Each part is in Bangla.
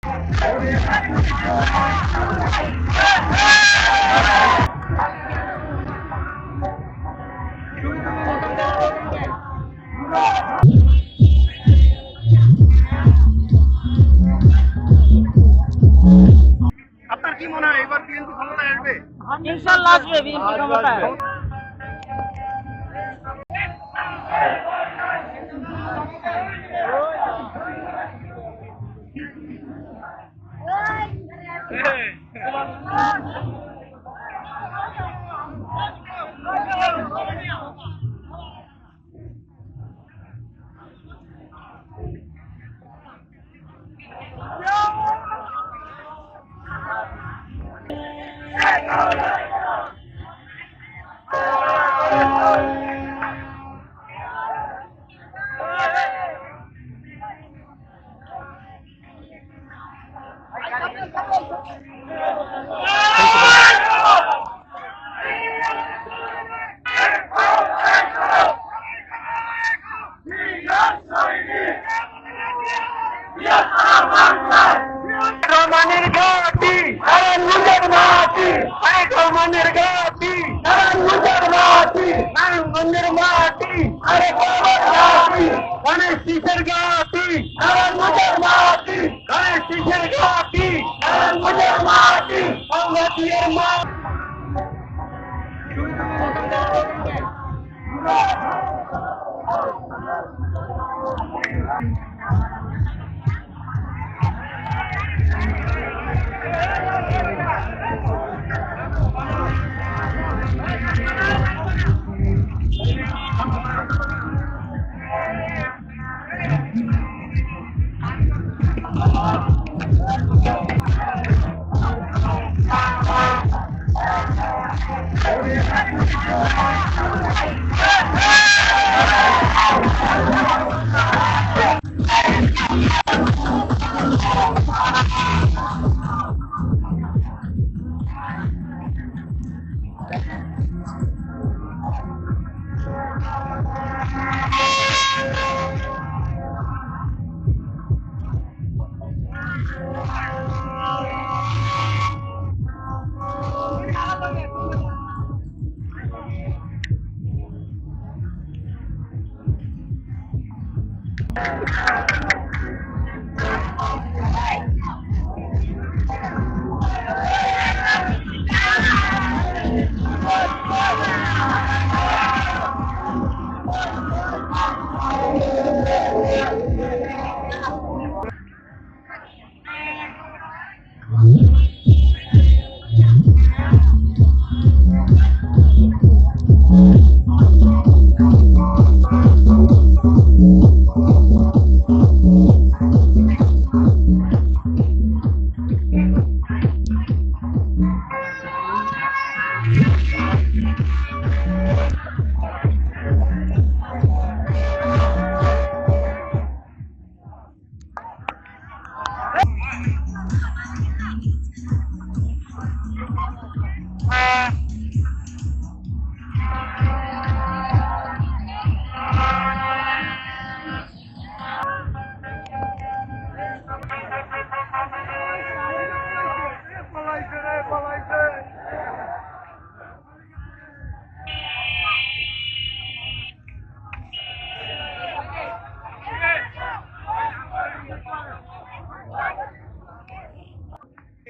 আপনার কি মনে হয় এবার বিএনপি ক্ষমতায় আসবে? ইনশাআল্লাহ আসবে বিএনপি ক্ষমতায়। রহমানের ঘাটি নারায়ণগঞ্জের মাটি, রহমানের ঘাটি নারায়ণগঞ্জের মাটি, নারায়ণগঞ্জের মাটি, আরে কবর ঘাটি গণেশ শীষের ঘাটি নারায়ণগঞ্জের মাটি, গণেশ শীষের ঘাটি নারায়ণগঞ্জের মাটি, সংঘাতির মাটি।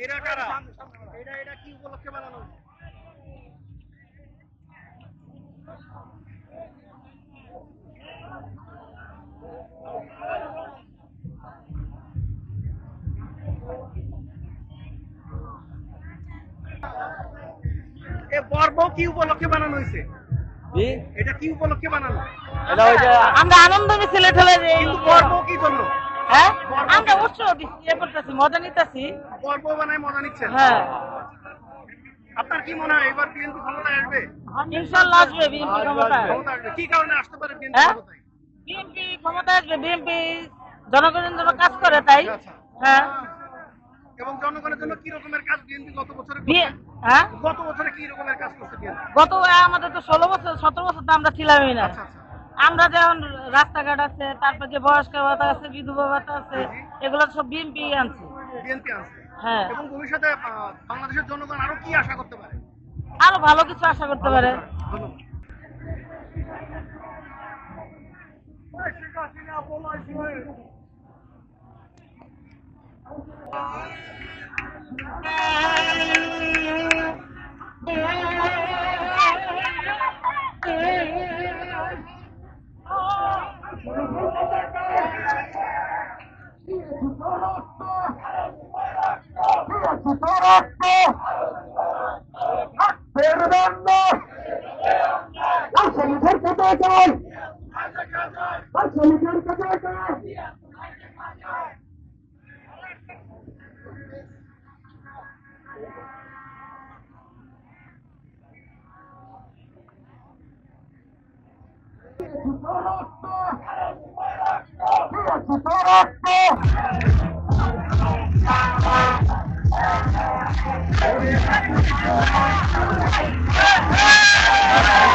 এরা কারা? এটা কি উপলক্ষে বানানো? এ পর্ব কি উপলক্ষে বানানো হয়েছে? এটা কি উপলক্ষে বানানো? আমরা আনন্দ মিছিলে ঠেলে যে কিন্তু পর্ব কি জন্য? হ্যাঁ আমরা উৎসব ইয়ে করতেছি, মজা নিতেছি। পর্ব বানায় মজা নিচ্ছেন? হ্যাঁ। আপনার কি মনে হয় এবার বিএনপি ক্ষমতায় আসবে? ইনশাআল্লাহ আসবে বিএনপি ক্ষমতায়। কি কারণে আসতে পারে বিএনপি হ্যাঁ ক্ষমতায়? বিএনপি ক্ষমতায় আসবে, বিএনপি জনগণের জন্য কাজ করে তাই। হ্যাঁ। এবং জনগণের জন্য কি রকমের কাজ বিএনপি গত বছরে হ্যাঁ গত বছরে কি রকমের কাজ করছে বিএনপি? গত আমাদের তো 16 বছর 17 বছর তো আমরা ছিলামই না। আমরা যেমন রাস্তাঘাট আছে, তারপর যে বয়স্ক ভাতা আছে, বিধবা ভাতা আছে, এগুলো সব বিএনপি আনছে। বিএনপি আনছে হ্যাঁ এবং ভবিষ্যতে বাংলাদেশের জনগণ আরো কি আশা করতে পারে? আরো ভালো কিছু আশা করতে পারে। ধন্যবাদ।